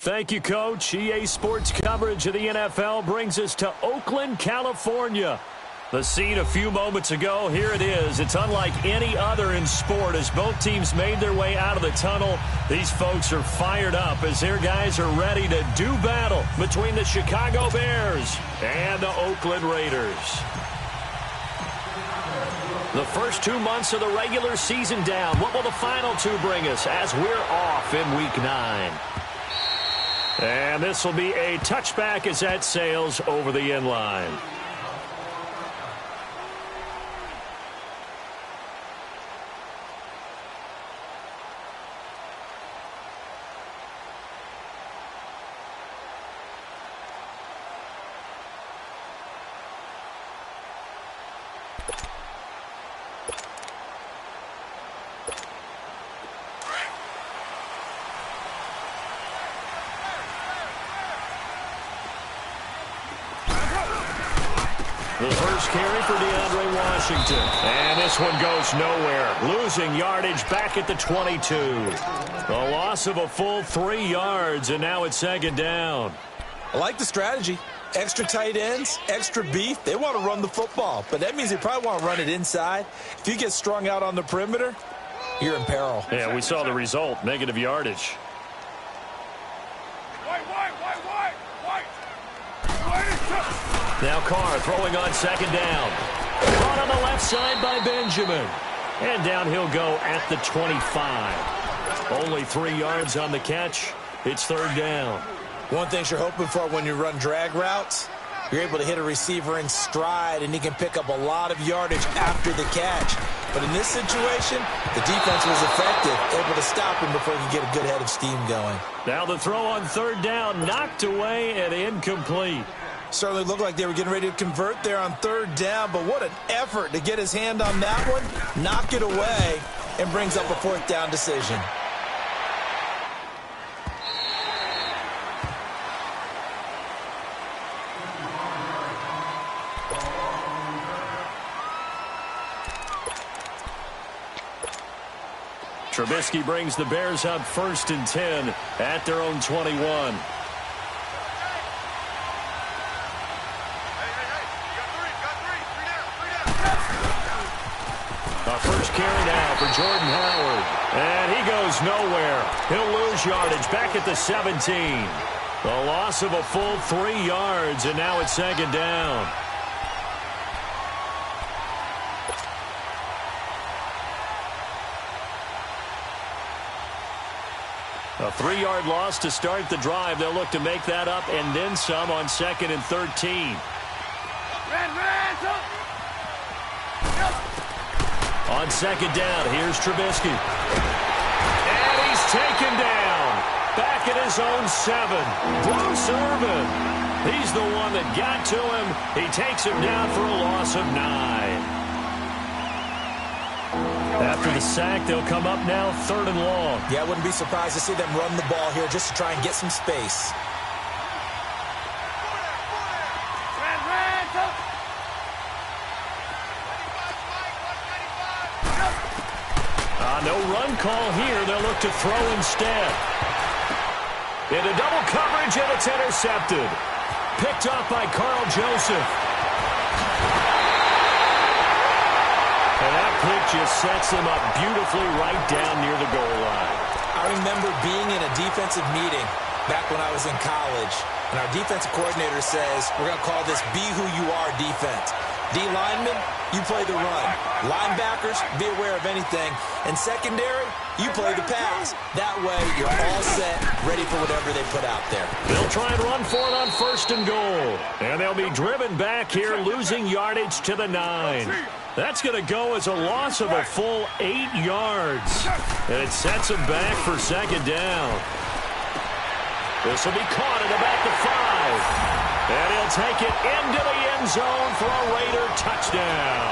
Thank you, Coach. EA Sports coverage of the NFL brings us to Oakland, California. The scene a few moments ago, here it is. It's unlike any other in sport as both teams made their way out of the tunnel. These folks are fired up as their guys are ready to do battle between the Chicago Bears and the Oakland Raiders. The first 2 months of the regular season down. What will the final two bring us as we're off in Week 9? And this will be a touchback as that sails over the end line. The first carry for DeAndre Washington. And this one goes nowhere. Losing yardage back at the 22. A loss of a full 3 yards, and now it's second down. I like the strategy. Extra tight ends, extra beef. They want to run the football, but that means they probably want to run it inside. If you get strung out on the perimeter, you're in peril. Yeah, we saw the result, negative yardage. Now Carr throwing on second down. Caught on the left side by Benjamin. And down he'll go at the 25. Only 3 yards on the catch. It's third down. One thing you're hoping for when you run drag routes, you're able to hit a receiver in stride, and he can pick up a lot of yardage after the catch. But in this situation, the defense was effective, able to stop him before he could get a good head of steam going. Now the throw on third down, knocked away and incomplete. Certainly looked like they were getting ready to convert there on third down, but what an effort to get his hand on that one, knock it away, and brings up a fourth down decision. Trubisky brings the Bears up 1st and 10 at their own 21. First carry now for Jordan Howard. And he goes nowhere. He'll lose yardage back at the 17. The loss of a full 3 yards, and now it's second down. A 3-yard loss to start the drive. They'll look to make that up and then some on 2nd and 13. On second down, here's Trubisky. And he's taken down. Back at his own 7. Bruce Irvin. He's the one that got to him. He takes him down for a loss of 9. After the sack, they'll come up now 3rd and long. Yeah, I wouldn't be surprised to see them run the ball here just to try and get some space. No run call here. They'll look to throw instead. Into double coverage, and it's intercepted. Picked off by Carl Joseph. And that pick just sets him up beautifully right down near the goal line. I remember being in a defensive meeting back when I was in college, and our defensive coordinator says, we're going to call this Be Who You Are defense. D linemen, you play the run. Linebackers, be aware of anything. And secondary, you play the pass. That way, you're all set, ready for whatever they put out there. They'll try and run for it on 1st and goal. And they'll be driven back here, losing yardage to the 9. That's going to go as a loss of a full 8 yards. And it sets them back for second down. This will be caught at about the 5. And he'll take it into the end zone for a Raider touchdown.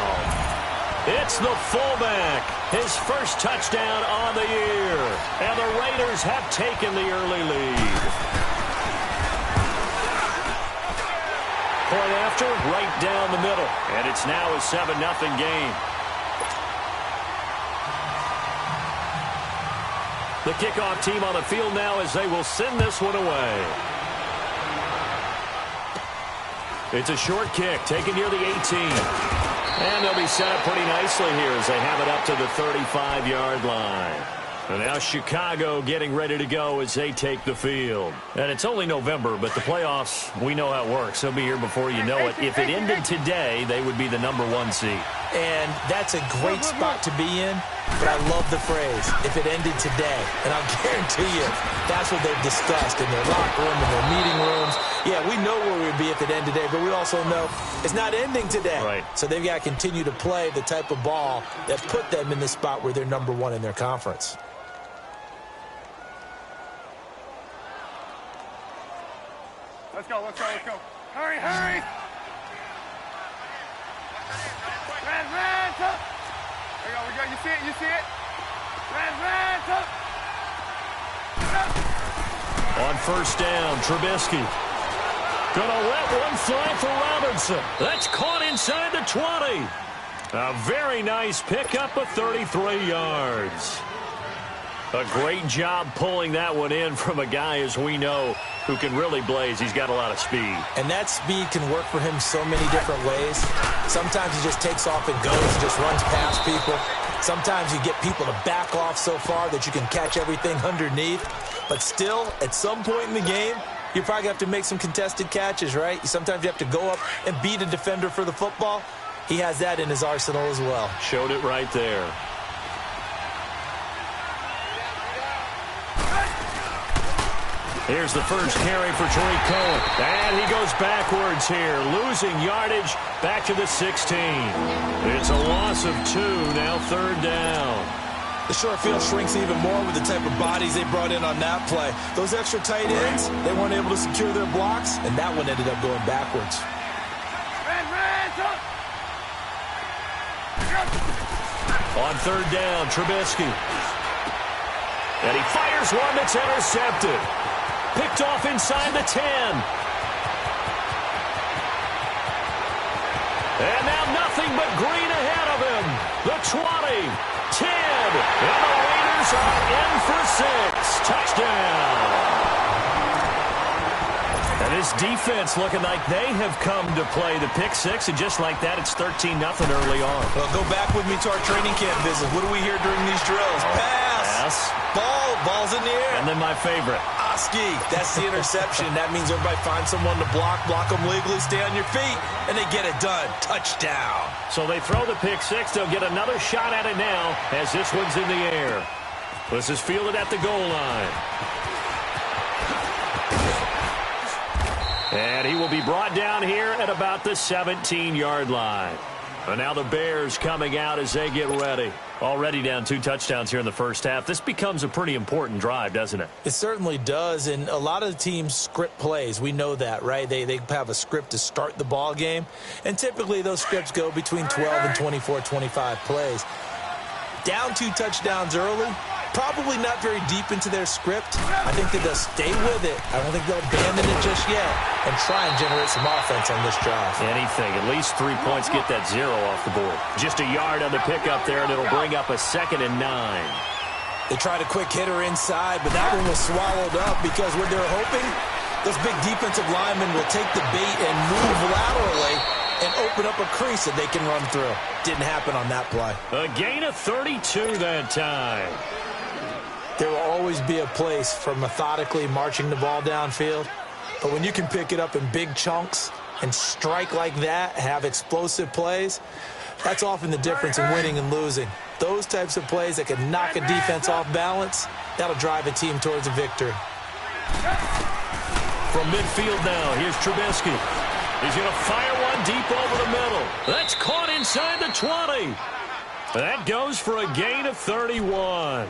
It's the fullback, his first touchdown on the year. And the Raiders have taken the early lead. Point after, right down the middle. And it's now a 7-0 game. The kickoff team on the field now as they will send this one away. It's a short kick taken near the 18. And they'll be set up pretty nicely here as they have it up to the 35-yard line. And now Chicago getting ready to go as they take the field. And it's only November, but the playoffs, we know how it works. They'll be here before you know it. If it ended today, they would be the #1 seed. And that's a great spot to be in, but I love the phrase, if it ended today. And I'll guarantee you, that's what they've discussed in their locker room, in their meeting rooms. Yeah, we know where we'd be if it ended today, but we also know it's not ending today. Right. So they've got to continue to play the type of ball that put them in the spot where they're #1 in their conference. Let's go. Hurry. Red, up. There we go. You see it? Red, up. On first down, Trubisky. Gonna let one fly for Robinson. That's caught inside the 20. A very nice pickup of 33 yards. A great job pulling that one in from a guy, as we know, who can really blaze. He's got a lot of speed. And that speed can work for him so many different ways. Sometimes he just takes off and goes, just runs past people. Sometimes you get people to back off so far that you can catch everything underneath. But still, at some point in the game, you probably have to make some contested catches, right? Sometimes you have to go up and beat a defender for the football. He has that in his arsenal as well. Showed it right there. Here's the first carry for Tariq Cohen. And he goes backwards here, losing yardage back to the 16. It's a loss of 2, now 3rd down. The short field shrinks even more with the type of bodies they brought in on that play. Those extra tight ends, they weren't able to secure their blocks, and that one ended up going backwards. On 3rd down, Trubisky. And he fires one that's intercepted. Picked off inside the 10. And now nothing but green ahead of him. The 20, 10, and the Raiders are in for 6. Touchdown. And this defense looking like they have come to play the pick 6, and just like that, it's 13-0 early on. Well, go back with me to our training camp visit. What do we hear during these drills? Pass. Ball's in the air. And then my favorite. Oski, that's the interception. That means everybody finds someone to block them legally, stay on your feet, and they get it done. Touchdown. So they throw the pick 6. They'll get another shot at it now as this one's in the air. This is fielded at the goal line. And he will be brought down here at about the 17-yard line. And now the Bears coming out as they get ready. Already down 2 touchdowns here in the first half. This becomes a pretty important drive, doesn't it? It certainly does, and a lot of the teams script plays. We know that, right? They have a script to start the ball game, and typically those scripts go between 12 and 24, 25 plays. Down 2 touchdowns early, probably not very deep into their script. I think that they'll stay with it. I don't think they'll abandon it just yet and try and generate some offense on this drive. Anything. At least 3 points, get that 0 off the board. Just a yard on the pickup there, and it'll bring up a 2nd and 9. They tried a quick hitter inside, but that one was swallowed up because what they're hoping, those big defensive linemen will take the bait and move laterally and open up a crease that they can run through. Didn't happen on that play. A gain of 32 that time. There will always be a place for methodically marching the ball downfield. But when you can pick it up in big chunks and strike like that, have explosive plays, that's often the difference in winning and losing. Those types of plays that can knock a defense off balance, that'll drive a team towards a victory. From midfield now, here's Trubisky. He's going to fire one deep over the middle. That's caught inside the 20. That goes for a gain of 31.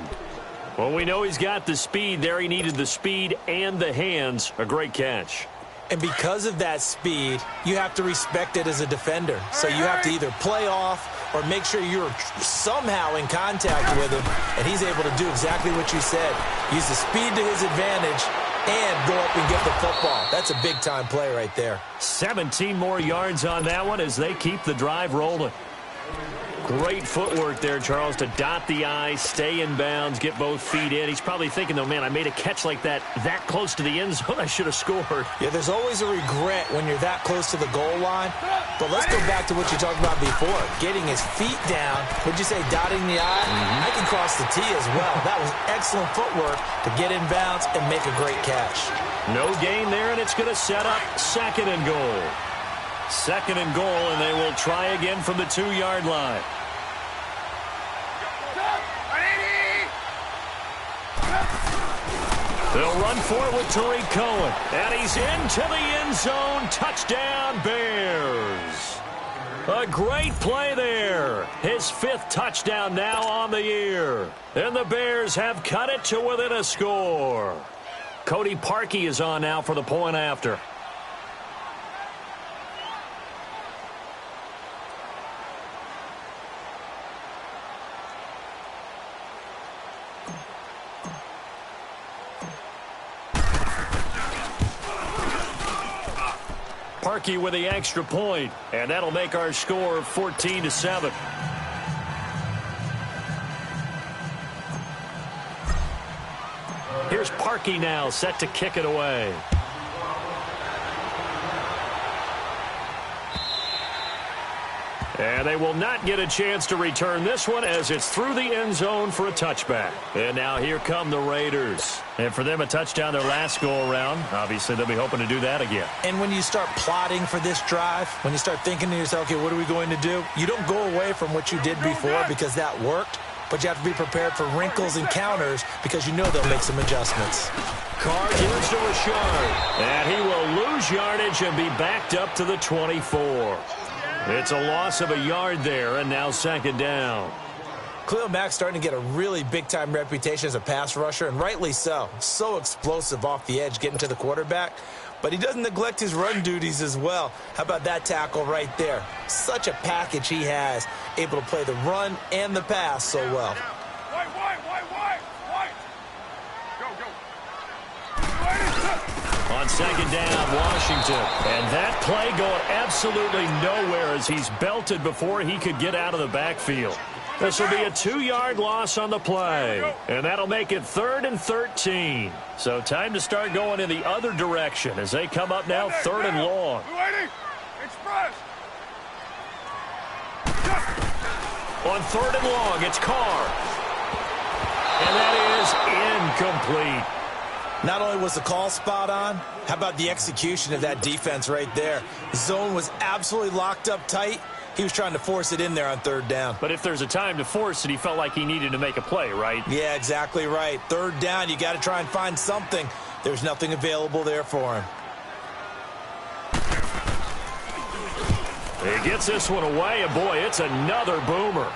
Well, we know he's got the speed there. He needed the speed and the hands. A great catch. And because of that speed, you have to respect it as a defender. So you have to either play off or make sure you're somehow in contact with him, and he's able to do exactly what you said. Use the speed to his advantage and go up and get the football. That's a big-time play right there. 17 more yards on that one as they keep the drive rolling. Great footwork there, Charles, to dot the I, stay in bounds, get both feet in. He's probably thinking, though, man, I made a catch like that close to the end zone. I should have scored. Yeah, there's always a regret when you're that close to the goal line. But let's go back to what you talked about before. Getting his feet down. Would you say dotting the I? I can cross the T as well. That was excellent footwork to get in bounds and make a great catch. No gain there, and it's going to set up 2nd and goal. 2nd and goal, and they will try again from the 2-yard line. They'll run for it with Tariq Cohen. And he's into the end zone. Touchdown, Bears. A great play there. His 5th touchdown now on the year. And the Bears have cut it to within a score. Cody Parkey is on now for the point after. Parkey with the extra point, and that'll make our score 14-7. Here's Parkey now, set to kick it away. And they will not get a chance to return this one as it's through the end zone for a touchback. And now here come the Raiders. And for them, a touchdown their last go-around. Obviously, they'll be hoping to do that again. And when you start plotting for this drive, when you start thinking to yourself, okay, what are we going to do? You don't go away from what you did before because that worked, but you have to be prepared for wrinkles and counters because you know they'll make some adjustments. Carr gives to Rashard. And he will lose yardage and be backed up to the 24. It's a loss of a yard there, and now second down. Khalil Mack's starting to get a really big-time reputation as a pass rusher, and rightly so. So explosive off the edge getting to the quarterback. But he doesn't neglect his run duties as well. How about that tackle right there? Such a package he has, able to play the run and the pass so well. On second down, Washington. And that play going absolutely nowhere as he's belted before he could get out of the backfield. This will be a 2-yard loss on the play. And that'll make it 3rd and 13. So time to start going in the other direction as they come up now 3rd and long. On 3rd and long, it's Carr. And that is incomplete. Not only was the call spot on, how about the execution of that defense right there? The zone was absolutely locked up tight. He was trying to force it in there on 3rd down. But if there's a time to force it, he felt like he needed to make a play, right? Yeah, exactly right. 3rd down, you got to try and find something. There's nothing available there for him. He gets this one away, and boy, it's another boomer.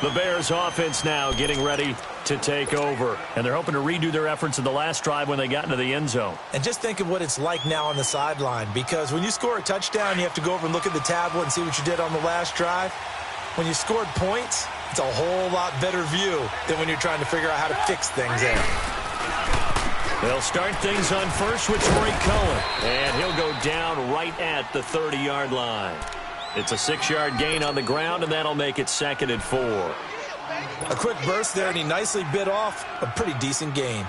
The Bears offense now getting ready to take over. And they're hoping to redo their efforts in the last drive when they got into the end zone. And just think of what it's like now on the sideline. Because when you score a touchdown, you have to go over and look at the tablet and see what you did on the last drive. When you scored points, it's a whole lot better view than when you're trying to figure out how to fix things there. They'll start things on first with Troy Cohen. And he'll go down right at the 30-yard line. It's a 6-yard gain on the ground, and that'll make it 2nd and 4. A quick burst there, and he nicely bit off a pretty decent gain.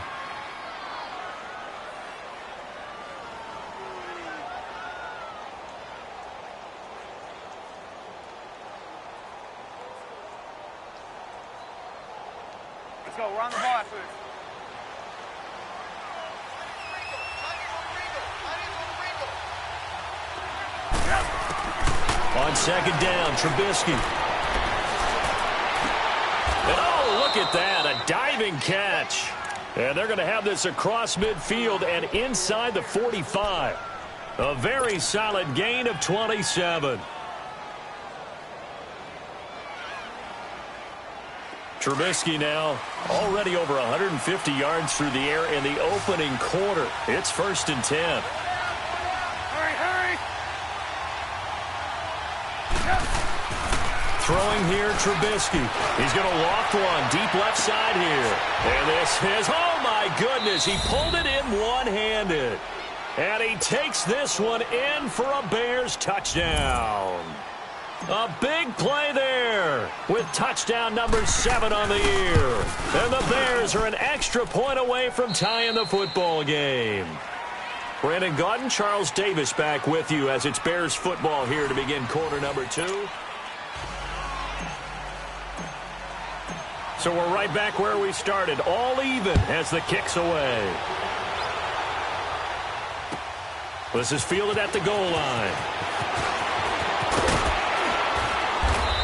Let's go. We're on the ball. On second down, Trubisky. And oh, look at that, a diving catch. And they're going to have this across midfield and inside the 45. A very solid gain of 27. Trubisky now already over 150 yards through the air in the opening quarter. It's 1st and 10. Throwing here, Trubisky. He's going to loft one deep left side here. And this is, oh my goodness, he pulled it in one-handed. And he takes this one in for a Bears touchdown. A big play there with touchdown number 7 on the year. And the Bears are an extra point away from tying the football game. Brandon Gaudin, Charles Davis back with you as it's Bears football here to begin quarter number 2. So we're right back where we started, all even as the kick's away. This is fielded at the goal line.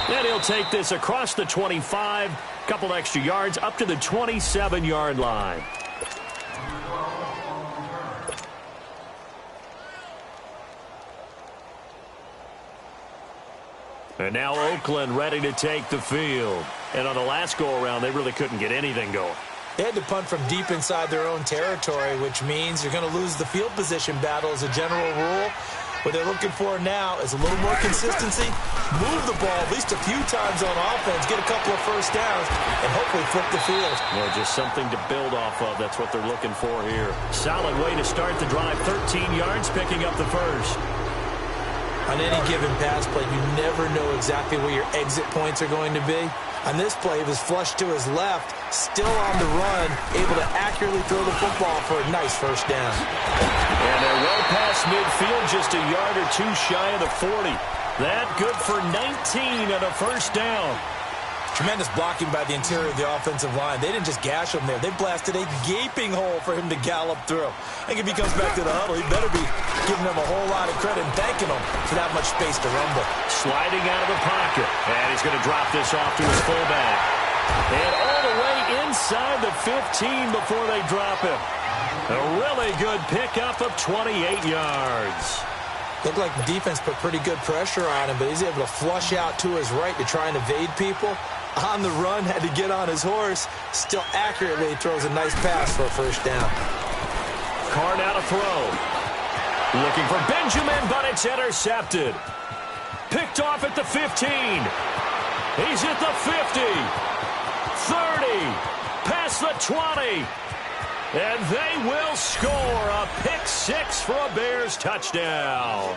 Then he'll take this across the 25, couple extra yards up to the 27-yard line. And now Oakland ready to take the field. And on the last go-around, they really couldn't get anything going. They had to punt from deep inside their own territory, which means you're going to lose the field position battle as a general rule. What they're looking for now is a little more consistency, move the ball at least a few times on offense, get a couple of first downs, and hopefully flip the field. Well, just something to build off of. That's what they're looking for here. Solid way to start the drive. 13 yards, picking up the first. On any given pass play, you never know exactly where your exit points are going to be. On this play, he was flushed to his left, still on the run, able to accurately throw the football for a nice first down. And they're well past midfield, just a yard or two shy of the 40. That good for 19 and a first down. Tremendous blocking by the interior of the offensive line. They didn't just gash him there. They blasted a gaping hole for him to gallop through. I think if he comes back to the huddle, he better be giving them a whole lot of credit and thanking them for that much space to rumble. Sliding out of the pocket. And he's going to drop this off to his fullback. And all the way inside the 15 before they drop him. A really good pickup of 28 yards. Looked like the defense put pretty good pressure on him, but he's able to flush out to his right to try and evade people. On the run, had to get on his horse. Still accurately throws a nice pass for a first down. Carr now to throw. Looking for Benjamin, but it's intercepted. Picked off at the 15. He's at the 50. 30. Past the 20. And they will score a pick-6 for a Bears touchdown.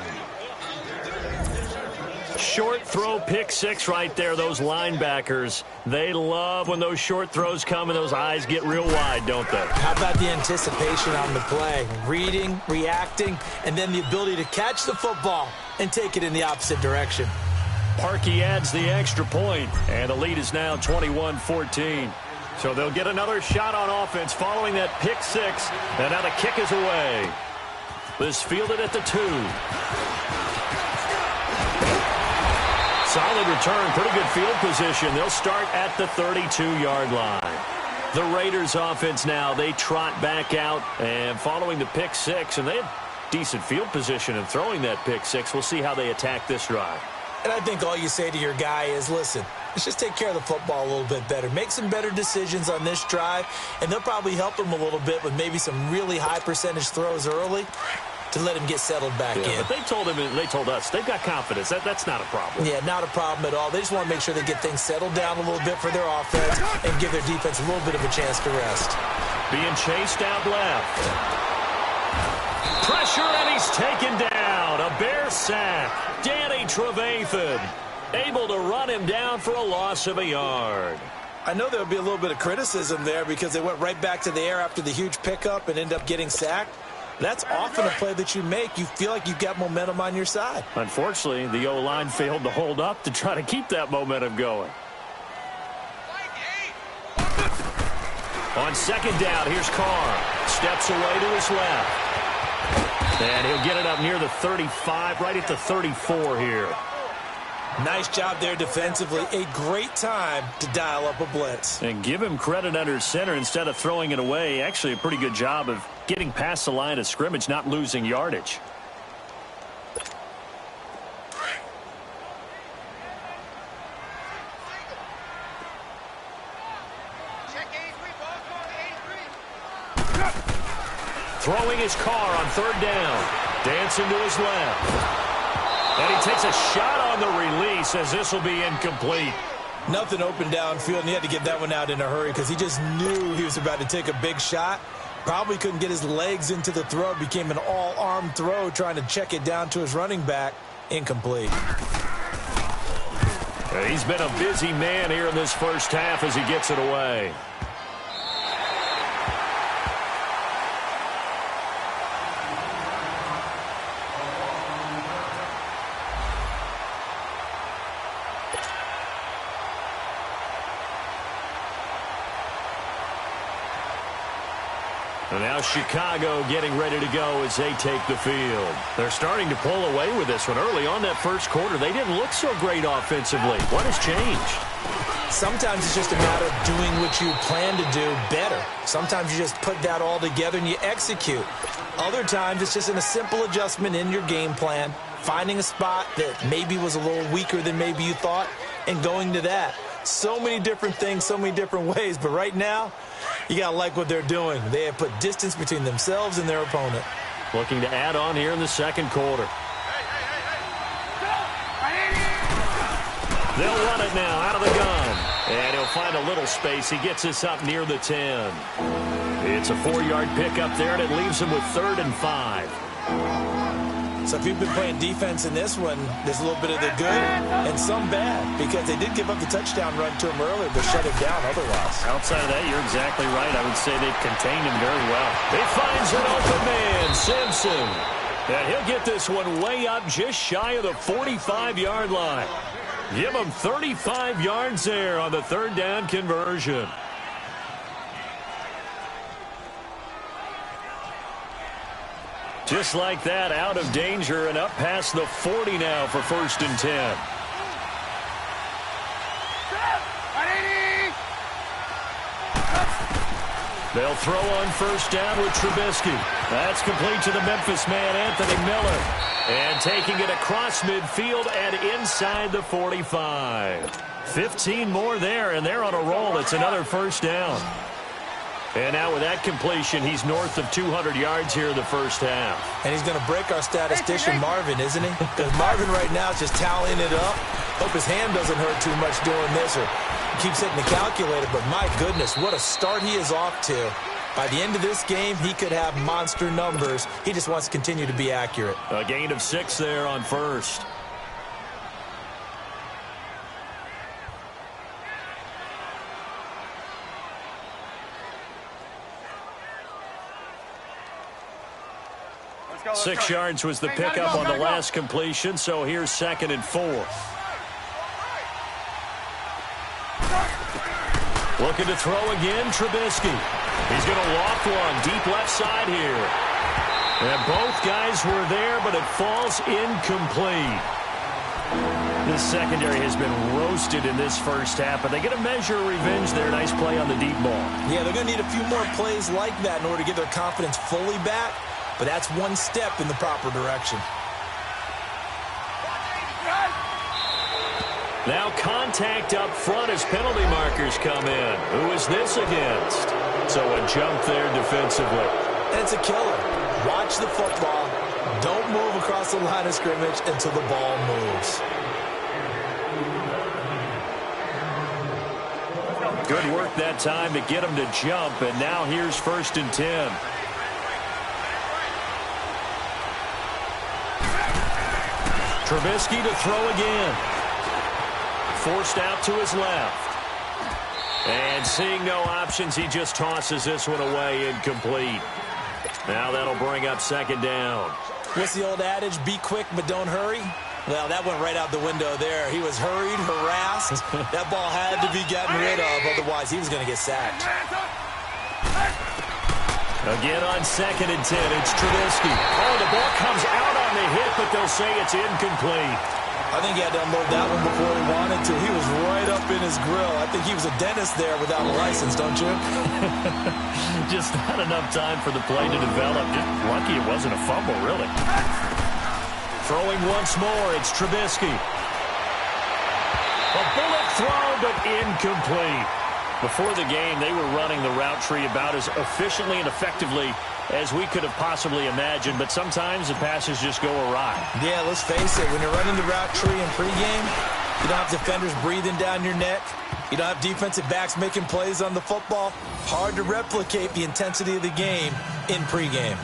Short throw pick-6 right there. Those linebackers, they love when those short throws come and those eyes get real wide, don't they? How about the anticipation on the play? Reading, reacting, and then the ability to catch the football and take it in the opposite direction. Parkey adds the extra point, and the lead is now 21-14. So they'll get another shot on offense following that pick-6, and now the kick is away. This fielded at the 2. Solid return, pretty good field position. They'll start at the 32-yard line. The Raiders offense now, they trot back out, and following the pick-6, and they have decent field position in throwing that pick-6. We'll see how they attack this drive. And I think all you say to your guy is, listen, let's just take care of the football a little bit better. Make some better decisions on this drive, and they'll probably help him a little bit with maybe some really high percentage throws early to let him get settled back in. But they told us, they've got confidence. That's not a problem. Yeah, not a problem at all. They just want to make sure they get things settled down a little bit for their offense and give their defense a little bit of a chance to rest. Being chased out left. Pressure, and he's taken down. A Bear sack. Danny Trevathan able to run him down for a loss of a yard. I know there'll be a little bit of criticism there because they went right back to the air after the huge pickup and ended up getting sacked. That's often a play that you make. You feel like you've got momentum on your side. Unfortunately, the O-line failed to hold up to try to keep that momentum going. On second down, here's Carr. Steps away to his left. And he'll get it up near the 35, right at the 34 here. Nice job there defensively. A great time to dial up a blitz. And give him credit under center instead of throwing it away. Actually, a pretty good job of getting past the line of scrimmage, not losing yardage. Throwing his Carr on third down. Dancing to his left. And he takes a shot on the release as this will be incomplete. Nothing open downfield, and he had to get that one out in a hurry because he just knew he was about to take a big shot. Probably couldn't get his legs into the throw. Became an all-arm throw trying to check it down to his running back. Incomplete. He's been a busy man here in this first half as he gets it away. And now Chicago getting ready to go as they take the field. They're starting to pull away with this one. Early on that first quarter, they didn't look so great offensively. What has changed? Sometimes it's just a matter of doing what you plan to do better. Sometimes you just put that all together and you execute. Other times it's just a simple adjustment in your game plan, finding a spot that maybe was a little weaker than maybe you thought, and going to that. So many different things, so many different ways, but right now, you got to like what they're doing. They have put distance between themselves and their opponent. Looking to add on here in the second quarter. They'll run it now out of the gun. And he'll find a little space. He gets this up near the 10. It's a 4-yard pickup there, and it leaves him with 3rd and 5. So if you've been playing defense in this one, there's a little bit of the good and some bad, because they did give up the touchdown run to him earlier, but shut him down otherwise. Outside of that, you're exactly right. I would say they've contained him very well. He finds an open man, Simpson. And he'll get this one way up just shy of the 45-yard line. Give him 35 yards there on the third down conversion. Just like that, out of danger and up past the 40 now for 1st and 10. They'll throw on 1st down with Trubisky. That's complete to the Memphis man, Anthony Miller. And taking it across midfield and inside the 45. 15 more there, and they're on a roll. It's another 1st down. And now with that completion, he's north of 200 yards here in the 1st half. And he's going to break our statistician Marvin, isn't he? Because Marvin right now is just tallying it up. Hope his hand doesn't hurt too much doing this, or keeps hitting the calculator. But my goodness, what a start he is off to. By the end of this game, he could have monster numbers. He just wants to continue to be accurate. A gain of 6 there on 1st. Go, 6 yards was the pickup on the last completion, so here's 2nd and 4. Looking to throw again, Trubisky. He's going to loft one deep left side here. And both guys were there, but it falls incomplete. This secondary has been roasted in this 1st half, but they get a measure of revenge there. Nice play on the deep ball. Yeah, they're going to need a few more plays like that in order to get their confidence fully back. But that's one step in the proper direction. Now contact up front as penalty markers come in. Who is this against? So a jump there defensively. And it's a killer. Watch the football. Don't move across the line of scrimmage until the ball moves. Good work that time to get him to jump. And now here's 1st and 10. Trubisky to throw again. Forced out to his left. And seeing no options, he just tosses this one away, incomplete. Now that'll bring up 2nd down. What's the old adage? Be quick, but don't hurry. Well, that went right out the window there. He was hurried, harassed. That ball had to be gotten rid of, otherwise he was going to get sacked. Again on 2nd and 10, it's Trubisky. Oh, the ball comes out on the hit, but they'll say it's incomplete. I think he had to unload that one before he wanted to. He was right up in his grill. I think he was a dentist there without a license, don't you? Just not enough time for the play to develop. Just lucky it wasn't a fumble, really. Throwing once more, it's Trubisky. A bullet throw, but incomplete. Before the game, they were running the route tree about as efficiently and effectively as we could have possibly imagined, but sometimes the passes just go awry. Yeah, let's face it. When you're running the route tree in pregame, you don't have defenders breathing down your neck. You don't have defensive backs making plays on the football. Hard to replicate the intensity of the game in pregame.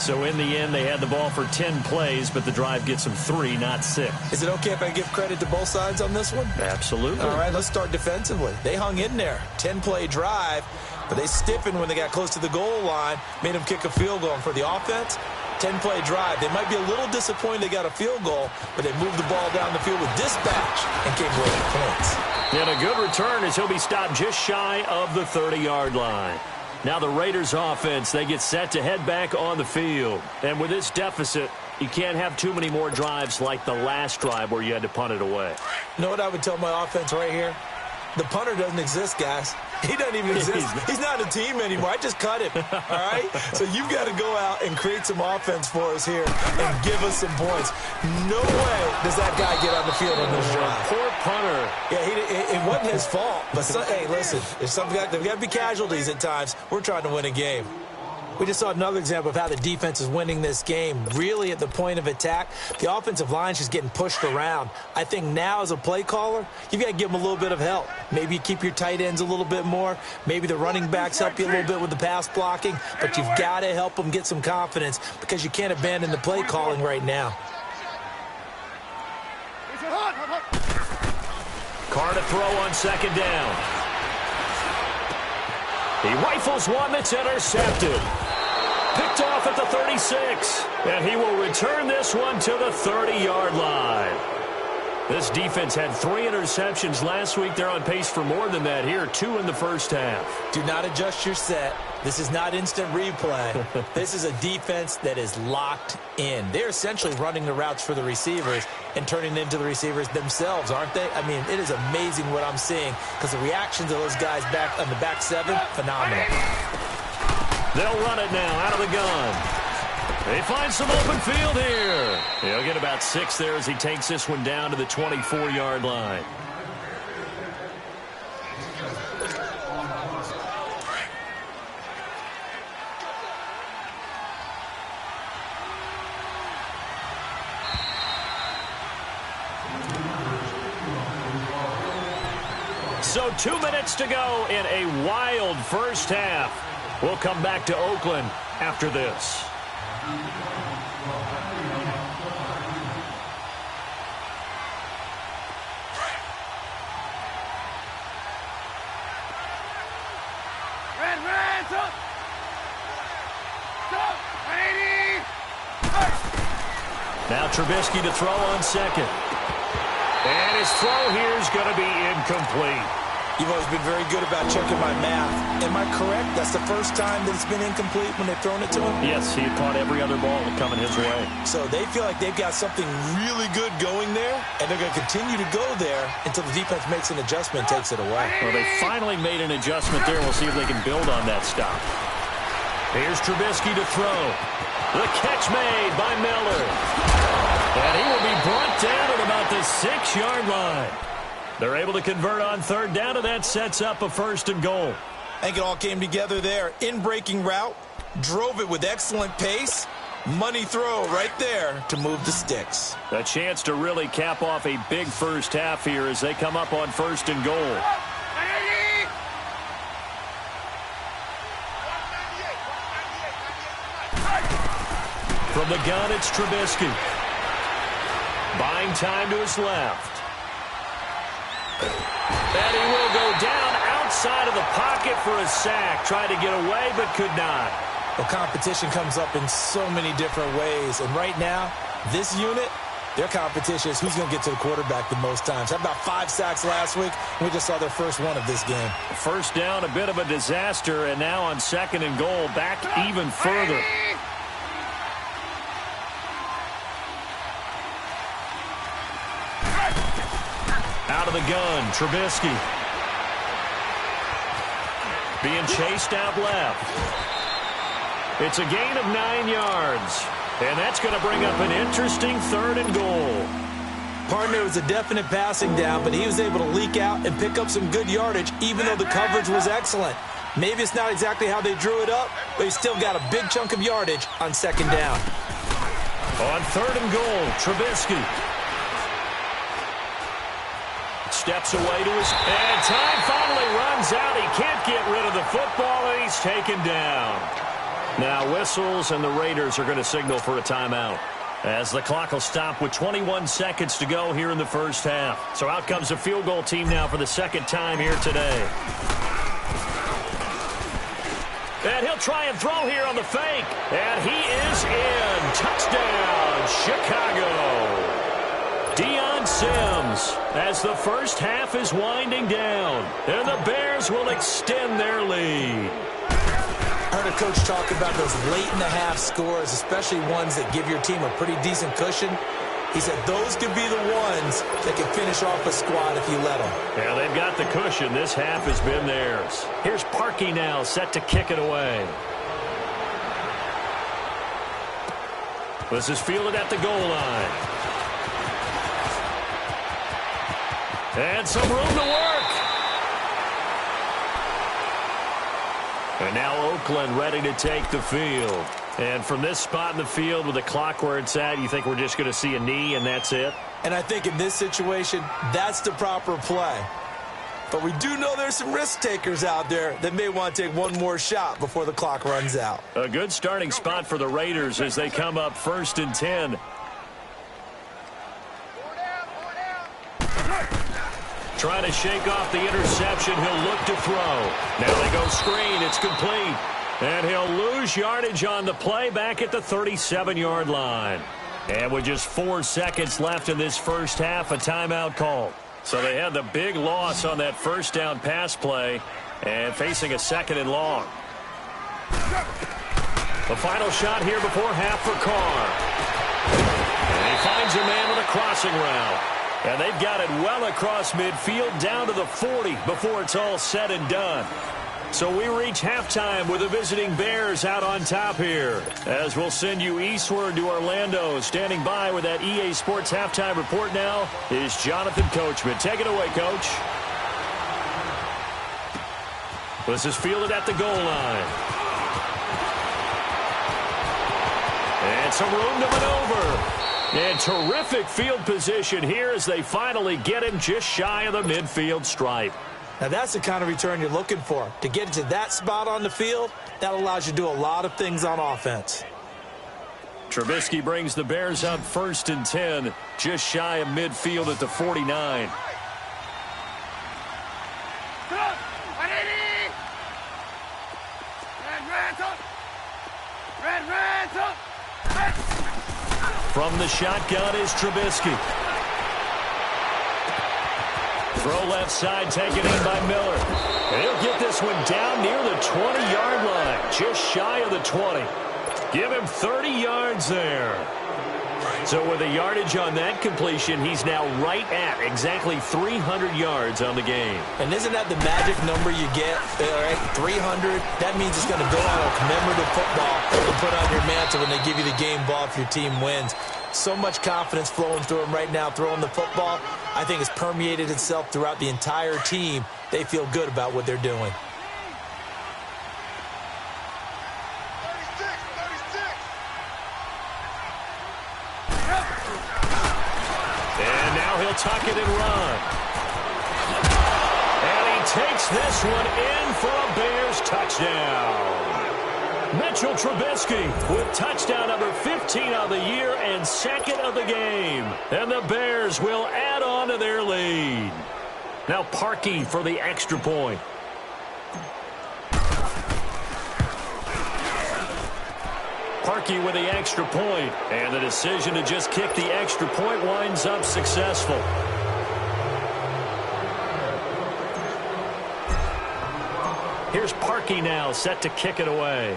So in the end, they had the ball for 10 plays, but the drive gets them 3, not 6. Is it okay if I give credit to both sides on this one? Absolutely. All right, let's start defensively. They hung in there. 10-play drive, but they stiffened when they got close to the goal line, made them kick a field goal. And for the offense, 10-play drive. They might be a little disappointed they got a field goal, but they moved the ball down the field with dispatch and came away with points. And a good return as he'll be stopped just shy of the 30-yard line. Now the Raiders offense, they get set to head back on the field. And with this deficit, you can't have too many more drives like the last drive where you had to punt it away. You know what I would tell my offense right here? The punter doesn't exist, guys. He doesn't even exist. He's not a team anymore. I just cut him, all right? So you've got to go out and create some offense for us here and give us some points. No way does that guy get on the field on this drive. Poor punter. Yeah, it wasn't his fault. But, hey, listen, there's got to be casualties at times. We're trying to win a game. We just saw another example of how the defense is winning this game. Really at the point of attack, the offensive line is just getting pushed around. I think now as a play caller, you've got to give them a little bit of help. Maybe you keep your tight ends a little bit more. Maybe the running backs help you a little bit with the pass blocking. But you've got to help them get some confidence because you can't abandon the play calling right now. Carr to throw on second down. He rifles one that's intercepted. Picked off at the 36. And he will return this one to the 30-yard line. This defense had 3 interceptions last week. They're on pace for more than that here. 2 in the first half. Do not adjust your set. This is not instant replay. This is a defense that is locked in. They're essentially running the routes for the receivers and turning them into the receivers themselves, aren't they? I mean, it is amazing what I'm seeing because the reactions of those guys back on the back 7, phenomenal. They'll run it now out of the gun. They find some open field here. He'll get about 6 there as he takes this one down to the 24-yard line. So 2 minutes to go in a wild first half. We'll come back to Oakland after this. Now Trubisky to throw on second. And his throw here is going to be incomplete. You've always been very good about checking my math. Am I correct? That's the first time that it's been incomplete when they've thrown it to him? Yes, he had caught every other ball coming his way. So they feel like they've got something really good going there, and they're going to continue to go there until the defense makes an adjustment and takes it away. Well, they finally made an adjustment there. We'll see if they can build on that stop. Here's Trubisky to throw. The catch made by Miller. And he will be brought down at about the 6-yard line. They're able to convert on third down, and that sets up a 1st and goal. I think it all came together there. In-breaking route, drove it with excellent pace. Money throw right there to move the sticks. A chance to really cap off a big first half here as they come up on 1st and goal. From the gun, it's Trubisky. Buying time to his left. And he will go down outside of the pocket for a sack. Tried to get away, but could not. Well, competition comes up in so many different ways. And right now, this unit, their competition is who's going to get to the quarterback the most times. How about 5 sacks last week? We just saw their first one of this game. First down, a bit of a disaster. And now on 2nd and goal, back even further. Out of the gun, Trubisky. Being chased out left. It's a gain of 9 yards. And that's going to bring up an interesting 3rd and goal. Partner was a definite passing down, but he was able to leak out and pick up some good yardage, even though the coverage was excellent. Maybe it's not exactly how they drew it up, but he still got a big chunk of yardage on 2nd down. On 3rd and goal, Trubisky. Steps away to his... And time finally runs out. He can't get rid of the football, and he's taken down. Now whistles, and the Raiders are going to signal for a timeout, as the clock will stop with 21 seconds to go here in the first half. So out comes the field goal team now for the 2nd time here today. And he'll try and throw here on the fake. And he is in. Touchdown, Chicago. Deion Sims, as the first half is winding down, and the Bears will extend their lead. I heard a coach talk about those late-in-the-half scores, especially ones that give your team a pretty decent cushion. He said those could be the ones that can finish off a squad if you let them. Yeah, they've got the cushion. This half has been theirs. Here's Parkey now, set to kick it away. This is fielded at the goal line. And some room to work. And now Oakland ready to take the field. And from this spot in the field with the clock where it's at, you think we're just going to see a knee and that's it? And I think in this situation, that's the proper play. But we do know there's some risk takers out there that may want to take one more shot before the clock runs out. A good starting spot for the Raiders as they come up 1st and 10. Trying to shake off the interception. He'll look to throw. Now they go screen. It's complete. And he'll lose yardage on the play back at the 37-yard line. And with just 4 seconds left in this first half, a timeout call. So they had the big loss on that first down pass play and facing a 2nd and long. The final shot here before half for Carr. And he finds a man with a crossing route. And they've got it well across midfield down to the 40 before it's all said and done. So we reach halftime with the visiting Bears out on top here. As we'll send you eastward to Orlando. Standing by with that EA Sports halftime report now is Jonathan Coachman. Take it away, Coach. This is fielded at the goal line. And some room to maneuver. And terrific field position here as they finally get him just shy of the midfield stripe. Now, that's the kind of return you're looking for. To get into that spot on the field, that allows you to do a lot of things on offense. Trubisky brings the Bears up 1st and 10, just shy of midfield at the 49. From the shotgun is Trubisky. Throw left side, taken in by Miller. And he'll get this one down near the 20-yard line, just shy of the 20. Give him 30 yards there. So with the yardage on that completion, he's now right at exactly 300 yards on the game. And isn't that the magic number you get, right? 300. That means it's going to go on a commemorative football to put on your mantle when they give you the game ball if your team wins. So much confidence flowing through him right now, throwing the football. I think it's permeated itself throughout the entire team. They feel good about what they're doing. And now he'll tuck it and run. And he takes this one in for a Bears touchdown. Mitchell Trubisky with touchdown number 15 of the year and 2nd of the game. And the Bears will add on to their lead. Now Parkey for the extra point. Parkey with the extra point. And the decision to just kick the extra point winds up successful. Here's Parkey now set to kick it away.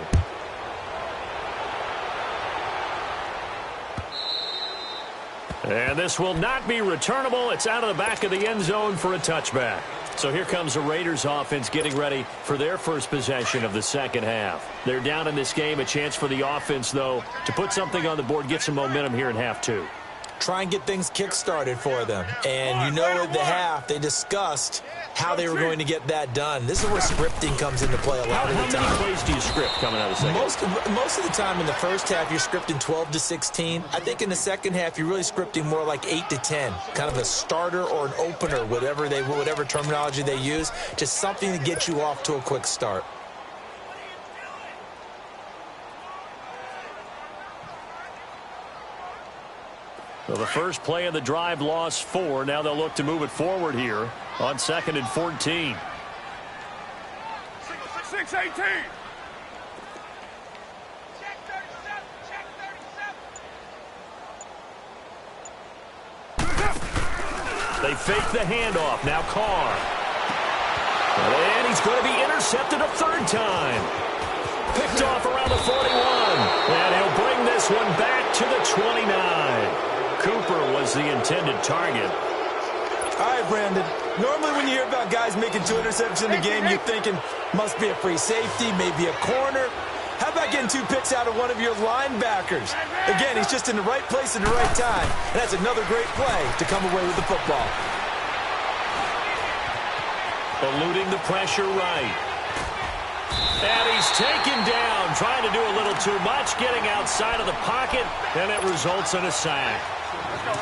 And this will not be returnable. It's out of the back of the end zone for a touchback. So here comes the Raiders offense getting ready for their first possession of the second half. They're down in this game. A chance for the offense, though, to put something on the board, get some momentum here in half 2. Try and get things kick-started for them. And you know at the half, they discussed how they were going to get that done. This is where scripting comes into play a lot of the time. How many plays do you script coming out of the second half? Most of the time in the first half, you're scripting 12 to 16. I think in the second half, you're really scripting more like 8 to 10. Kind of a starter or an opener, whatever terminology they use. Just something to get you off to a quick start. So the first play of the drive lost 4. Now they'll look to move it forward here on 2nd and 14. 6-18. They fake the handoff. Now Carr. And he's going to be intercepted a 3rd time. Picked off around the 41. And he'll bring this one back to the 29. Cooper was the intended target. All right, Brandon. Normally when you hear about guys making 2 interceptions in the game, you're thinking must be a free safety, maybe a corner. How about getting 2 picks out of one of your linebackers? Again, he's just in the right place at the right time. And that's another great play to come away with the football. Eluding the pressure right. And he's taken down, trying to do a little too much, getting outside of the pocket, and it results in a sack.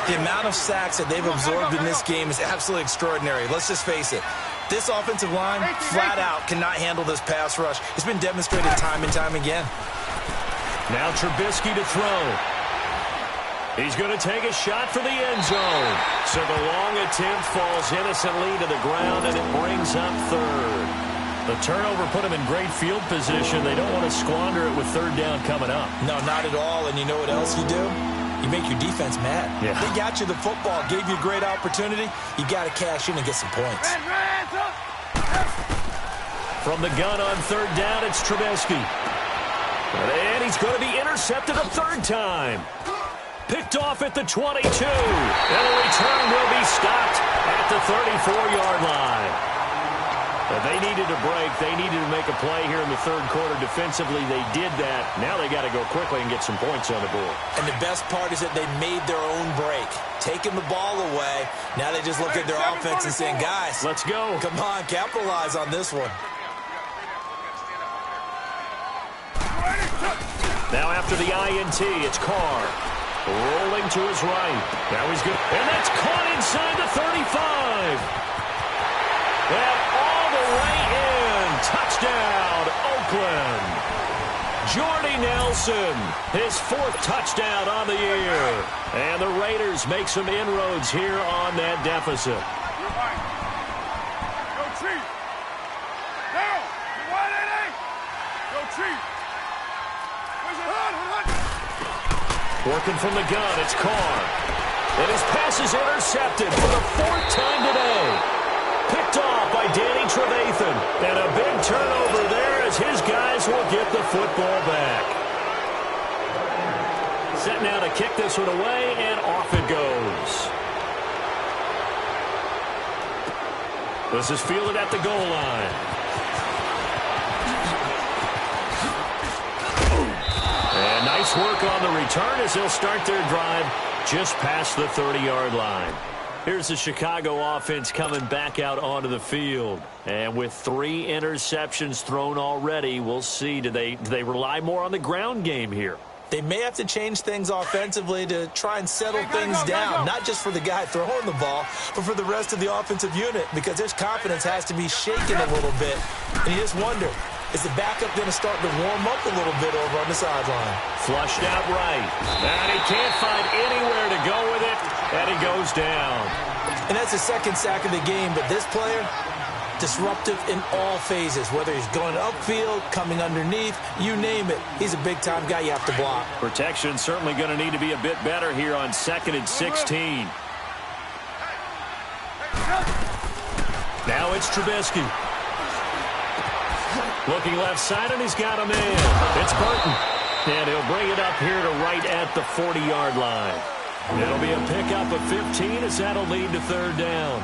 The amount of sacks that they've absorbed in this game is absolutely extraordinary. Let's just face it. This offensive line, flat out, cannot handle this pass rush. It's been demonstrated time and time again. Now Trubisky to throw. He's going to take a shot for the end zone. So the long attempt falls innocently to the ground, and it brings up third. The turnover put them in great field position. They don't want to squander it with third down coming up. No, not at all. And you know what else you do? You make your defense mad. Yeah. They got you the football, gave you a great opportunity. You got to cash in and get some points. From the gun on third down, it's Trubisky. And he's going to be intercepted a third time. Picked off at the 22. And the return will be stopped at the 34-yard line. But they needed a break. They needed to make a play here in the third quarter. Defensively, they did that. Now they got to go quickly and get some points on the board. And the best part is that they made their own break. Taking the ball away. Now they just look at their offense and saying, guys, let's go. Come on, capitalize on this one. Now after the INT, it's Carr. Rolling to his right. Now he's good. And that's caught inside the 35. And all the way in. Touchdown, Oakland. Jordy Nelson, his fourth touchdown on the year. And the Raiders make some inroads here on that deficit. Go Chief. Down. Go Chief. Where's your hood? Working from the gun, it's Carr. And his pass is intercepted for the fourth time today. Picked off by Danny Trevathan. And a big turnover there as his guys will get the football back. Set now to kick this one away, and off it goes. This is fielded at the goal line. And nice work on the return as they'll start their drive just past the 30-yard line. Here's the Chicago offense coming back out onto the field. And with 3 interceptions thrown already, we'll see. Do they rely more on the ground game here? They may have to change things offensively to try and settle things down, not just for the guy throwing the ball, but for the rest of the offensive unit, because their confidence has to be shaken a little bit. And you just wonder, is the backup going to start to warm up a little bit over on the sideline? Flushed out right. And he can't find anywhere to go with it, and he goes down. And that's the second sack of the game, but this player, disruptive in all phases, whether he's going upfield, coming underneath, you name it. He's a big-time guy you have to block. Protection certainly going to need to be a bit better here on 2nd and 16. Now it's Trubisky. Looking left side, and he's got him in. It's Burton. And he'll bring it up here to right at the 40-yard line. It'll be a pickup of 15 as that'll lead to third down.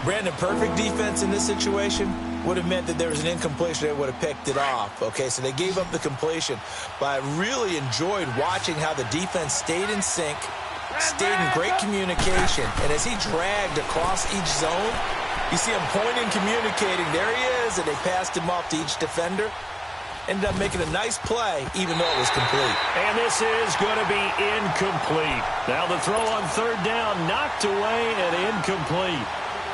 Brandon, perfect defense in this situation would have meant that there was an incompletion. They would have picked it off. Okay, so they gave up the completion. But I really enjoyed watching how the defense stayed in sync, stayed in great communication. And as he dragged across each zone, you see him pointing, communicating. There he is, and they passed him off to each defender. Ended up making a nice play, even though it was complete. And this is going to be incomplete. Now the throw on third down, knocked away and incomplete.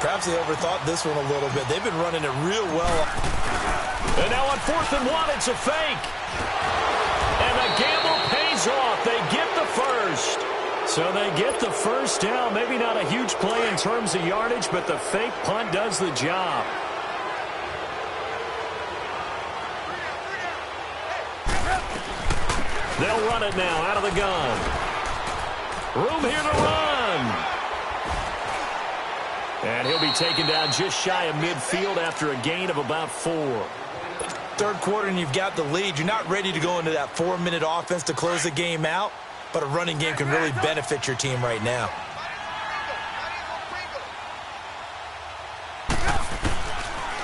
Perhaps they overthought this one a little bit. They've been running it real well. And now on 4th and 1, it's a fake. And the gamble pays off. They get the first. So they get the first down. Maybe not a huge play in terms of yardage, but the fake punt does the job. They'll run it now out of the gun. Room here to run. And he'll be taken down just shy of midfield after a gain of about 4. Third quarter and you've got the lead. You're not ready to go into that 4-minute offense to close the game out, but a running game can really benefit your team right now.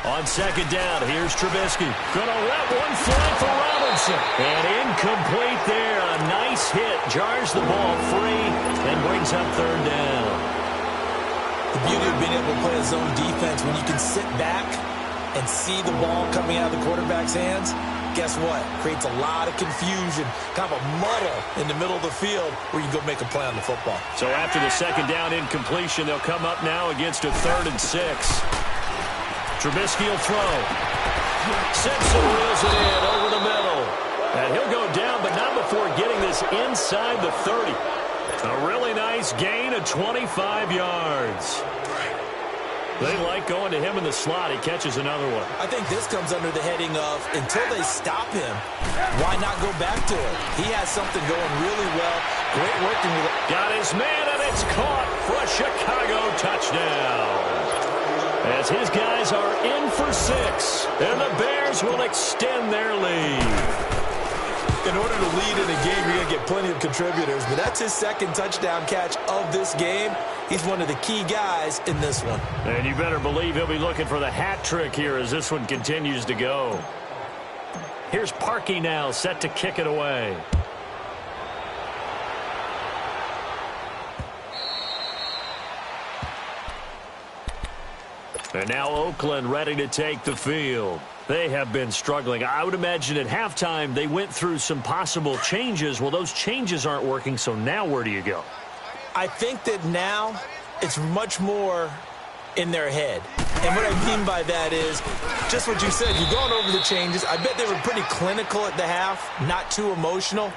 On 2nd down, here's Trubisky. Gonna let one fly for Robinson. And incomplete there. A nice hit. Jars the ball free and brings up third down. The beauty of being able to play a zone defense when you can sit back and see the ball coming out of the quarterback's hands, guess what? Creates a lot of confusion, kind of a muddle in the middle of the field where you go make a play on the football. So after the second down incompletion, they'll come up now against a 3rd and 6. Trubisky will throw. Simpson wheels it in over the middle. And he'll go down, but not before getting this inside the 30. A really nice gain of 25 yards. They like going to him in the slot. He catches another one. I think this comes under the heading of, until they stop him, why not go back to it? He has something going really well. Great working with it. Got his man, and it's caught for a Chicago touchdown. As his guys are in for 6, and the Bears will extend their lead. In order to lead in a game, you're going to get plenty of contributors, but that's his second touchdown catch of this game. He's one of the key guys in this one. And you better believe he'll be looking for the hat trick here as this one continues to go. Here's Parkey now, set to kick it away. And now Oakland ready to take the field. They have been struggling. I would imagine at halftime they went through some possible changes. Well, those changes aren't working, so now where do you go? I think that now it's much more in their head. And what I mean by that is just what you said. You've gone over the changes. I bet they were pretty clinical at the half, not too emotional.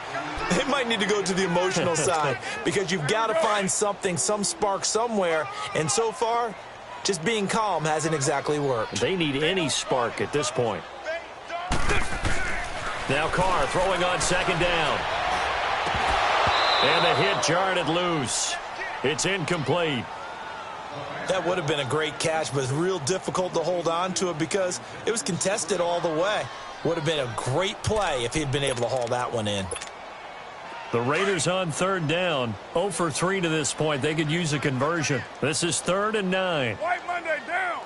They might need to go to the emotional side because you've got to find something, some spark somewhere. And so far, just being calm hasn't exactly worked. They need any spark at this point. Now Carr throwing on second down. And the hit jarred it loose. It's incomplete. That would have been a great catch, but it's real difficult to hold on to it because it was contested all the way. Would have been a great play if he'd been able to haul that one in. The Raiders on 3rd down. 0 for 3 to this point. They could use a conversion. This is 3rd and 9. White Monday down.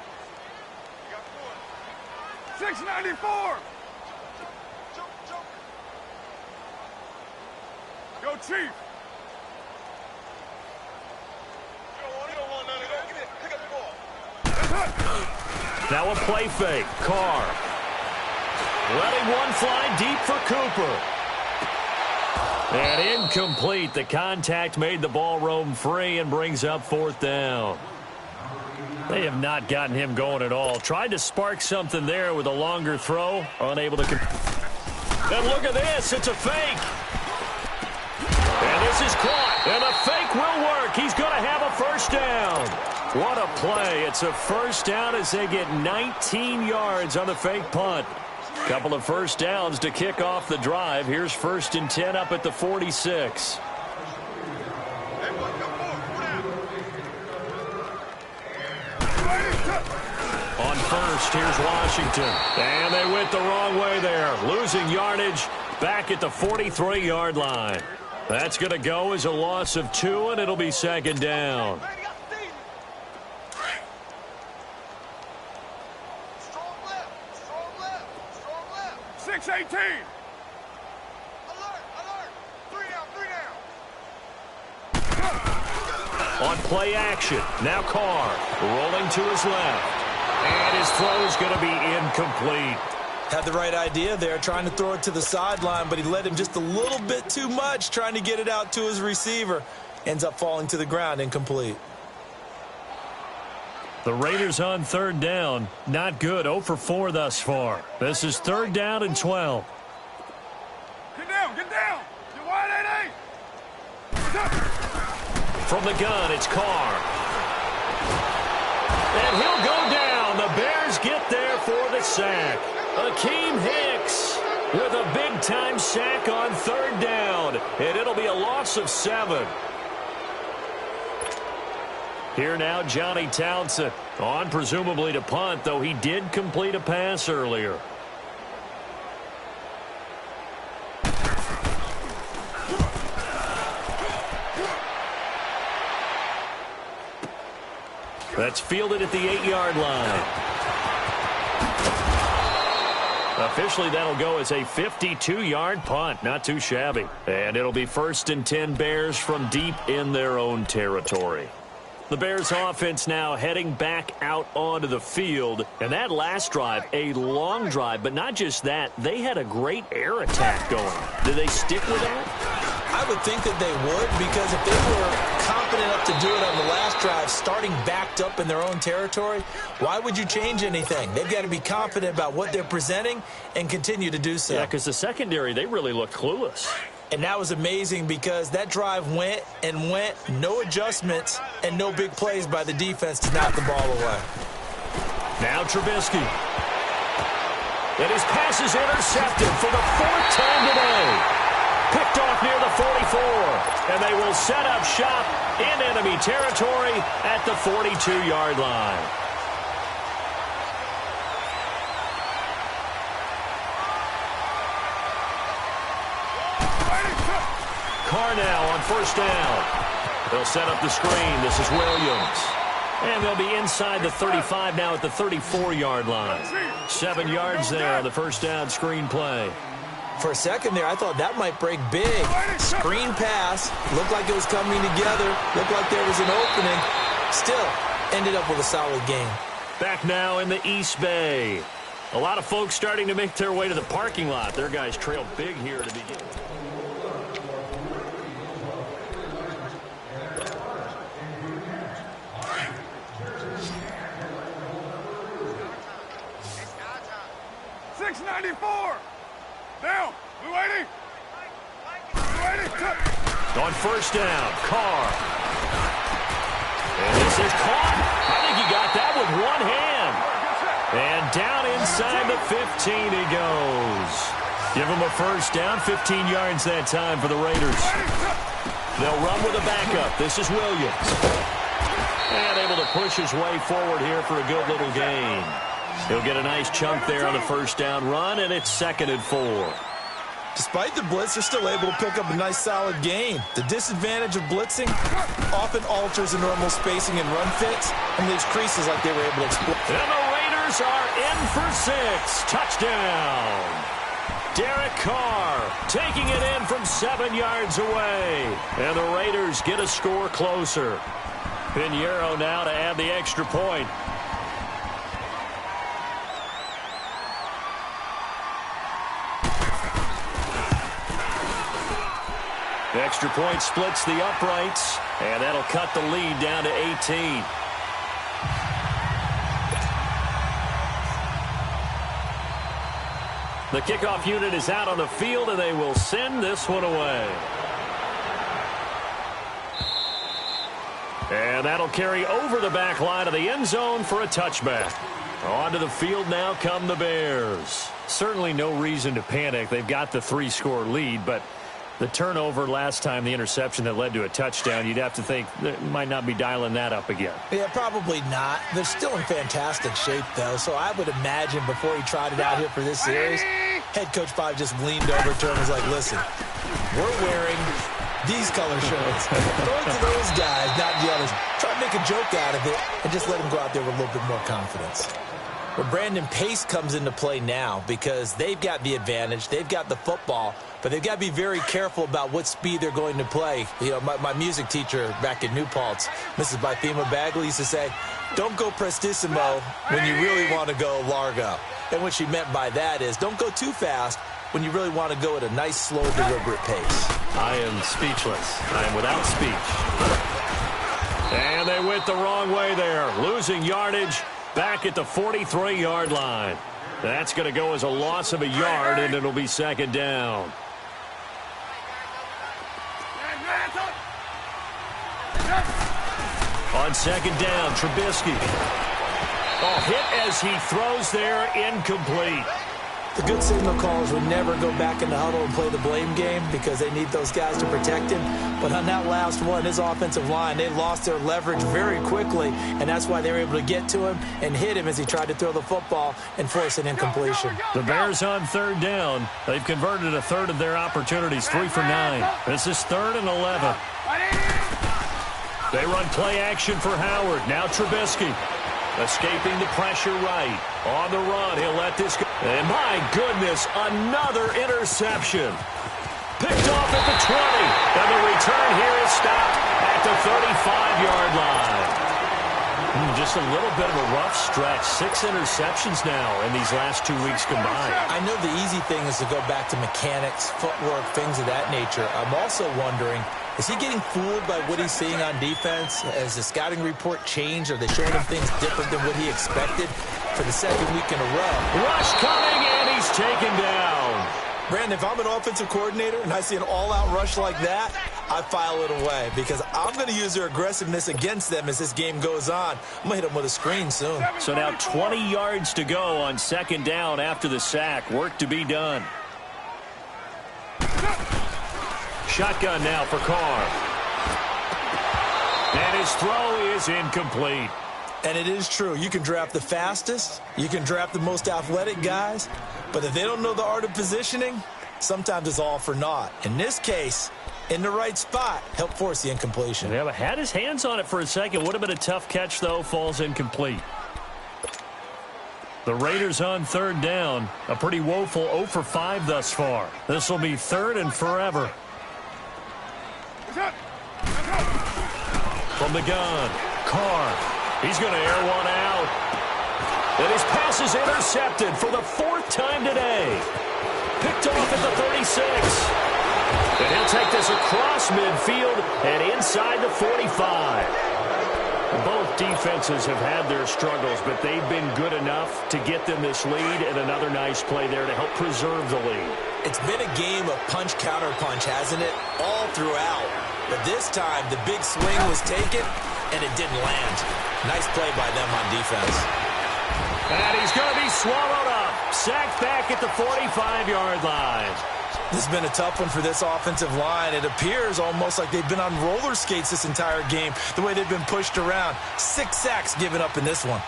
694. Go, Chief. You don't want none of that. Give me it. Pick up the ball. Now a play fake. Carr. Letting one fly deep for Cooper. And incomplete. The contact made the ball roam free and brings up 4th down. They have not gotten him going at all. Tried to spark something there with a longer throw. Unable to... And look at this. It's a fake. And this is caught. And a fake will work. He's going to have a 1st down. What a play. It's a 1st down as they get 19 yards on the fake punt. Couple of 1st downs to kick off the drive. Here's 1st and 10 up at the 46. On 1st, here's Washington. And they went the wrong way there. Losing yardage back at the 43-yard line. That's going to go as a loss of 2, and it'll be 2nd down. 6-18. Alert, alert. 3 down. On play action, now Carr rolling to his left. And his throw is going to be incomplete. Had the right idea there, trying to throw it to the sideline, but he led him just a little bit too much, trying to get it out to his receiver. Ends up falling to the ground, incomplete. The Raiders on 3rd down. Not good. 0 for 4 thus far. This is 3rd down and 12. Get down, get down. You're wide 8. From the gun, it's Carr. And he'll go down. The Bears get there for the sack. Akeem Hicks with a big-time sack on 3rd down. And it'll be a loss of 7. Here now, Johnny Townsend on presumably to punt, though he did complete a pass earlier. That's fielded at the 8-yard line. Officially, that'll go as a 52-yard punt. Not too shabby. And it'll be 1st and 10 Bears from deep in their own territory. The Bears offense now heading back out onto the field. And that last drive, a long drive, but not just that. They had a great air attack going. Did they stick with that? I would think that they would, because if they were confident enough to do it on the last drive, starting backed up in their own territory, why would you change anything? They've got to be confident about what they're presenting and continue to do so. Yeah, because the secondary, they really looked clueless. And that was amazing because that drive went and went, no adjustments, and no big plays by the defense to knock the ball away. Now Trubisky. And his pass is intercepted for the fourth time today. Picked off near the 44. And they will set up shop in enemy territory at the 42-yard line. Carr now on first down. They'll set up the screen. This is Williams. And they'll be inside the 35 now at the 34-yard line. 7 yards there on the first down screen play. For a second there, I thought that might break big. Screen pass. Looked like it was coming together. Looked like there was an opening. Still, ended up with a solid game. Back now in the East Bay. A lot of folks starting to make their way to the parking lot. Their guys trail big here to begin. Down. We waiting. On first down, Carr. And this is caught. I think he got that with one hand. And down inside the 15 he goes. Give him a first down, 15 yards that time for the Raiders. They'll run with a backup. This is Williams. And able to push his way forward here for a good little gain. He'll get a nice chunk there on the first down run, and it's 2nd and 4. Despite the blitz, they're still able to pick up a nice, solid gain. The disadvantage of blitzing often alters the normal spacing and run fits and leaves creases like they were able to exploit. And the Raiders are in for 6. Touchdown. Derek Carr taking it in from 7 yards away. And the Raiders get a score closer. Pinheiro now to add the extra point. The extra point splits the uprights, and that'll cut the lead down to 18. The kickoff unit is out on the field, and they will send this one away. And that'll carry over the back line of the end zone for a touchback. Onto the field now come the Bears. Certainly no reason to panic. They've got the 3-score lead, but the turnover last time, the interception that led to a touchdown, you'd have to think they might not be dialing that up again. Yeah, probably not. They're still in fantastic shape, though, so I would imagine before he tried it out here for this series, head coach probably just leaned over to him and was like, listen, we're wearing these color shirts. Throw it to those guys, not the others. Try to make a joke out of it and just let them go out there with a little bit more confidence. Well, Brandon, pace comes into play now because they've got the advantage. They've got the football, but they've got to be very careful about what speed they're going to play. You know, my music teacher back in New Paltz, Mrs. Bythema Bagley, used to say, don't go prestissimo when you really want to go largo. And what she meant by that is don't go too fast when you really want to go at a nice, slow, deliberate pace. I am speechless. I am without speech. And they went the wrong way there, losing yardage. Back at the 43-yard line. That's going to go as a loss of a yard, and it'll be 2nd down. On 2nd down, Trubisky. Oh, hit as he throws there, incomplete. The good signal callers would never go back in the huddle and play the blame game because they need those guys to protect him. But on that last one, his offensive line, they lost their leverage very quickly, and that's why they were able to get to him and hit him as he tried to throw the football and force an incompletion. The Bears on 3rd down. They've converted a third of their opportunities, 3 for 9. This is 3rd and 11. They run play action for Howard. Now Trubisky. Escaping the pressure right. On the run, he'll let this go. And my goodness, another interception. Picked off at the 20. And the return here is stopped at the 35-yard line. Just a little bit of a rough stretch. 6 interceptions now in these last 2 weeks combined. I know the easy thing is to go back to mechanics, footwork, things of that nature. I'm also wondering, is he getting fooled by what he's seeing on defense? Has the scouting report changed? Are they showing him things different than what he expected for the second week in a row? Rush coming, and he's taken down. Brandon, if I'm an offensive coordinator and I see an all-out rush like that, I file it away because I'm going to use their aggressiveness against them as this game goes on. I'm going to hit them with a screen soon. So now 20 yards to go on second down after the sack. Work to be done. Shotgun now for Carr. And his throw is incomplete. And it is true. You can draft the fastest. You can draft the most athletic guys. But if they don't know the art of positioning, sometimes it's all for naught. In this case, in the right spot, help force the incompletion. Yeah, but had his hands on it for a second. Would have been a tough catch, though. Falls incomplete. The Raiders on third down. A pretty woeful 0 for 5 thus far. This will be third and forever. From the gun, Carr. He's going to air one out. And his pass is intercepted for the 4th time today. Picked off at the 36. And he'll take this across midfield and inside the 45. Both defenses have had their struggles, but they've been good enough to get them this lead, and another nice play there to help preserve the lead. It's been a game of punch-counter-punch, hasn't it? All throughout. But this time, the big swing was taken, and it didn't land. Nice play by them on defense. And he's going to be swallowed up. Sacked back at the 45-yard line. This has been a tough one for this offensive line. It appears almost like they've been on roller skates this entire game, the way they've been pushed around. 6 sacks given up in this one.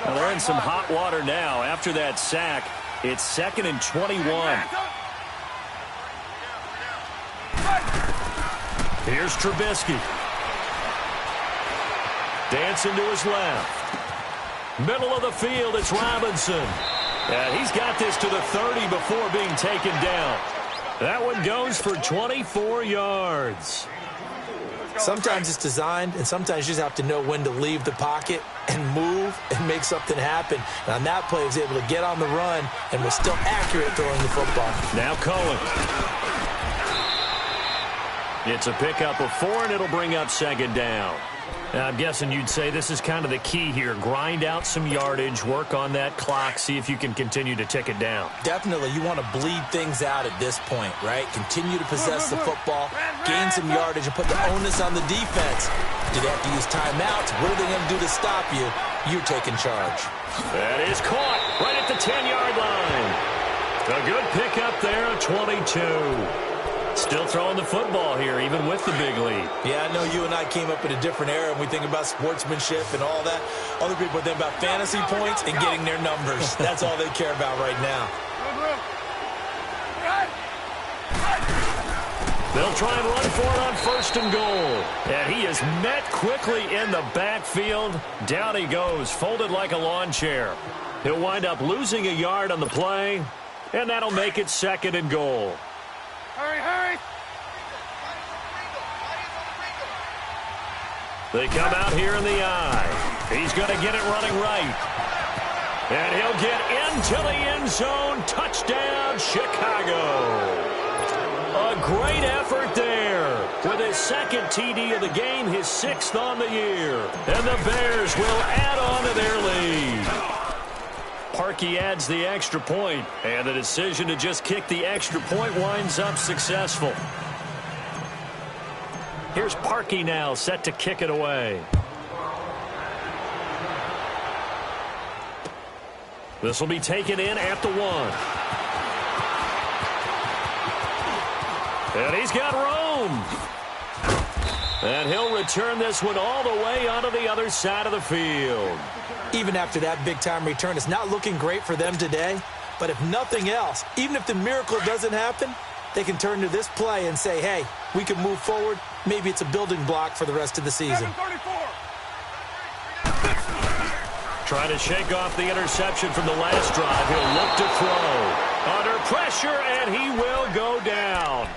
Well, they're in some hot water now. After that sack, it's 2nd and 21. Here's Trubisky. Dancing to his left. Middle of the field, it's Robinson. And he's got this to the 30 before being taken down. That one goes for 24 yards. Sometimes it's designed, and sometimes you just have to know when to leave the pocket and move and make something happen. And on that play, he was able to get on the run and was still accurate throwing the football. Now Cohen. It's a pickup of 4, and it'll bring up 2nd down. Now, I'm guessing you'd say this is kind of the key here. Grind out some yardage, work on that clock, see if you can continue to tick it down. Definitely, you want to bleed things out at this point, right? Continue to possess the football, gain some yardage, and put the onus on the defense. Do they have to use timeouts? What are they going to do to stop you? You're taking charge. That is caught right at the 10-yard line. A good pickup there, a 22. Still throwing the football here, even with the big lead. Yeah, I know you and I came up in a different era, and we think about sportsmanship and all that. Other people think about fantasy points and getting their numbers. That's all they care about right now. They'll try and run for it on 1st and goal. And he is met quickly in the backfield. Down he goes, folded like a lawn chair. He'll wind up losing a yard on the play, and that'll make it 2nd and goal. Hurry! They come out here in the eye. He's going to get it running right. And he'll get into the end zone. Touchdown, Chicago. A great effort there. With his 2nd TD of the game, his 6th on the year. And the Bears will add on to their lead. Parkey adds the extra point, and the decision to just kick the extra point winds up successful. Here's Parkey now, set to kick it away. This will be taken in at the 1. And he's got room. And he'll return this one all the way onto the other side of the field. Even after that big-time return, it's not looking great for them today. But if nothing else, even if the miracle doesn't happen, they can turn to this play and say, hey, we can move forward. Maybe it's a building block for the rest of the season. Trying to shake off the interception from the last drive. He'll look to throw. Under pressure, and he will go down.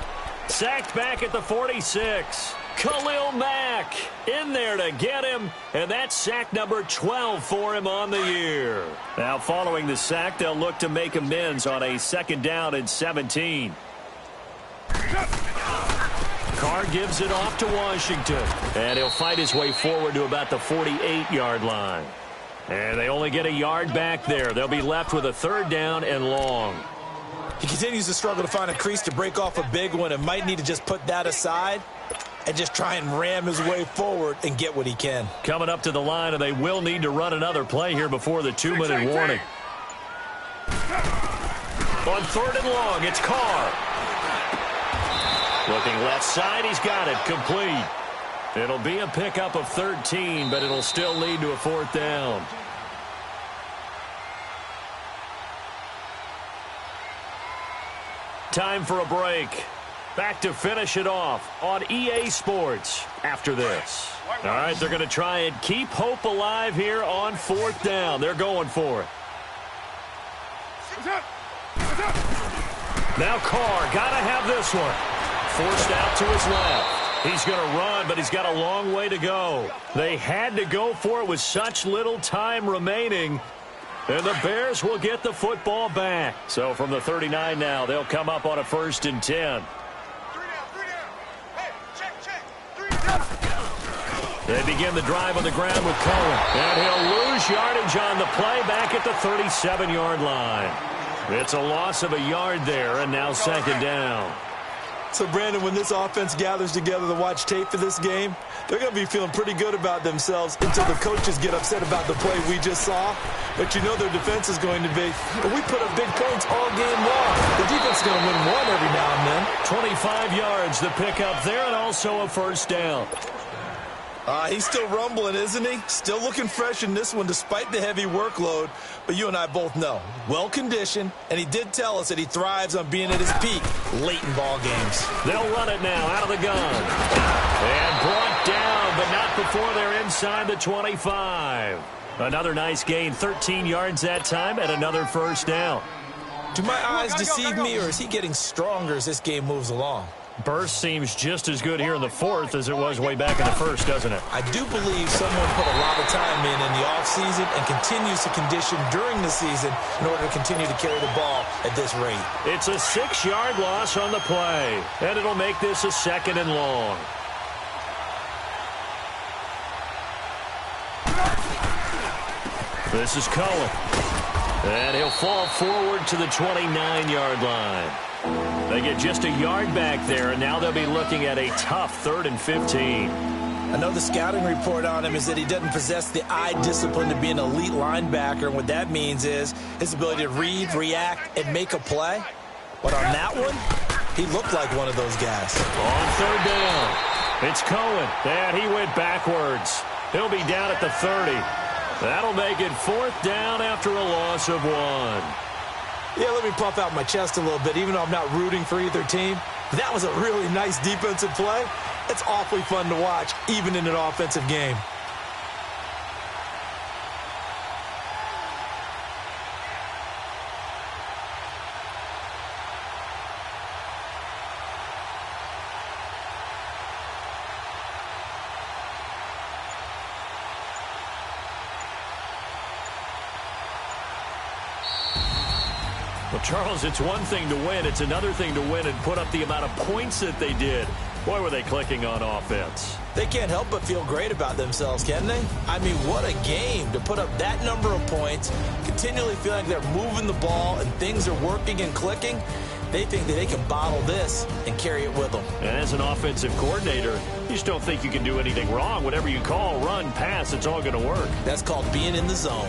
Sacked back at the 46. Khalil Mack in there to get him, and that's sack number 12 for him on the year. Now, following the sack, they'll look to make amends on a 2nd down and 17. Carr gives it off to Washington, and he'll fight his way forward to about the 48-yard line. And they only get a yard back there. They'll be left with a 3rd down and long. He continues to struggle to find a crease to break off a big one and might need to just put that aside and just try and ram his way forward and get what he can. Coming up to the line, and they will need to run another play here before the 2-minute warning. On 3rd and long, it's Carr. Looking left side, he's got it, complete. It'll be a pickup of 13, but it'll still lead to a 4th down. Time for a break. Back to finish it off on EA Sports after this. All right, they're going to try and keep hope alive here on 4th down. They're going for it. Now Carr, got to have this one. Forced out to his left. He's going to run, but he's got a long way to go. They had to go for it with such little time remaining. And the Bears will get the football back. So from the 39 now, they'll come up on a 1st and 10. They begin the drive on the ground with Cohen. And he'll lose yardage on the play back at the 37-yard line. It's a loss of a yard there, and now 2nd down. So, Brandon, when this offense gathers together to watch tape for this game, they're going to be feeling pretty good about themselves until the coaches get upset about the play we just saw. But you know their defense is going to be, but we put up big points all game long. The defense is going to win one every now and then. 25 yards, the pickup there, and also a 1st down. He's still rumbling, isn't he? Still looking fresh in this one despite the heavy workload. But you and I both know, well-conditioned, and he did tell us that he thrives on being at his peak late in ball games. They'll run it now out of the gun. And brought down, but not before they're inside the 25. Another nice gain, 13 yards that time, and another 1st down. Do my eyes deceive me, or is he getting stronger as this game moves along? Burst seems just as good here in the 4th as it was way back in the 1st, doesn't it? I do believe someone put a lot of time in the offseason and continues to condition during the season in order to continue to carry the ball at this rate. It's a 6-yard loss on the play, and it'll make this a 2nd and long. This is Cohen. And he'll fall forward to the 29-yard line. They get just a yard back there, and now they'll be looking at a tough 3rd and 15. I know the scouting report on him is that he doesn't possess the eye discipline to be an elite linebacker, and what that means is his ability to read, react, and make a play. But on that one, he looked like one of those guys. On 3rd down, it's Cohen, and he went backwards. He'll be down at the 30. That'll make it 4th down after a loss of 1. Yeah, let me puff out my chest a little bit, even though I'm not rooting for either team. That was a really nice defensive play. It's awfully fun to watch, even in an offensive game. Well, Charles, it's one thing to win. It's another thing to win and put up the amount of points that they did. Boy, were they clicking on offense. They can't help but feel great about themselves, can they? I mean, what a game to put up that number of points, continually feeling like they're moving the ball and things are working and clicking. They think that they can bottle this and carry it with them. And as an offensive coordinator, you just don't think you can do anything wrong. Whatever you call, run, pass, it's all going to work. That's called being in the zone.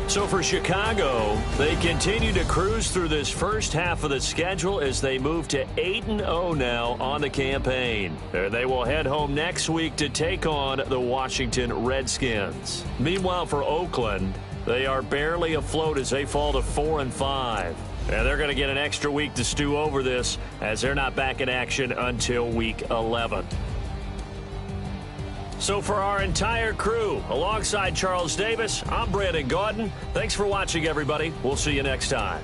So for Chicago, they continue to cruise through this first half of the schedule as they move to 8-0 now on the campaign. They will head home next week to take on the Washington Redskins. Meanwhile, for Oakland, they are barely afloat as they fall to 4-5. And they're going to get an extra week to stew over this as they're not back in action until week 11. So for our entire crew, alongside Charles Davis, I'm Brandon Gaudin. Thanks for watching, everybody. We'll see you next time.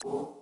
you.